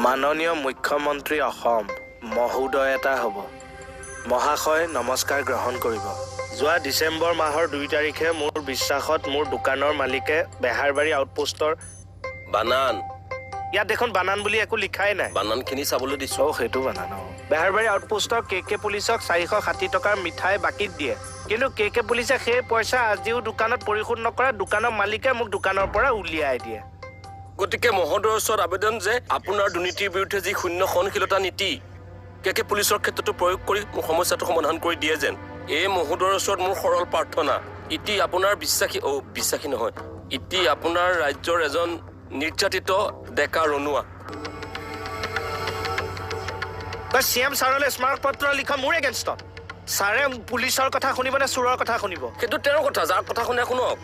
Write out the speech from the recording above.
মাননীয় মুখ্যমন্ত্ৰী অসম মহোদয় এটা হ'ব। মহাশয় নমস্কাৰ গ্ৰহণ কৰিব। যোৱা ডিচেম্বৰ মাহৰ 2 তাৰিখে মোৰ বিশ্বাসত মোৰ দোকানৰ মালিকে বেহাৰবাৰী আউটপোষ্টৰ বানান ইয়াত দেখোন বানান বুলি একো লিখাই নাই। বানানখিনি চাবলৈ দিছো। সেইটো বানান বেহাৰবাৰী আউটপোষ্টৰ কে পুলিচক 460 টকাৰ মিঠাই বাকীত দিয়ে, কিন্তু কে পুলিচে সেই পইচা আজিও দোকানত পৰিশোধ নকৰা দোকানৰ মালিকে মোক দোকানৰ পৰা উলিয়াই দিয়ে। গতিকে মহোদয়ৰ ওচৰত আবেদন যে আপোনাৰ দুৰ্নীতিৰ বিৰুদ্ধে যি শূন্য সহনশীলতা নীতি কে পুলিচৰ ক্ষেত্ৰতো প্ৰয়োগ কৰি মোৰ সমস্যাটো সমাধান কৰি দিয়ে যেন এই মহোদয়ৰ ওচৰত মোৰ সৰল প্ৰাৰ্থনা। ইতি আপোনাৰ বিশ্বাসী নহয়, ইতি আপোনাৰ ৰাজ্যৰ এজন নিৰ্যাতিত ডেকা ৰণুৱা। চিএম ছাৰলৈ স্মাৰক পত্ৰ লিখা মোৰ এগেইনষ্টত। ছাৰে পুলিচৰ কথা শুনিব নে চোৰৰ কথা শুনিব? সেইটো তেওঁৰ কথা, যাৰ কথা শুনে শুনক।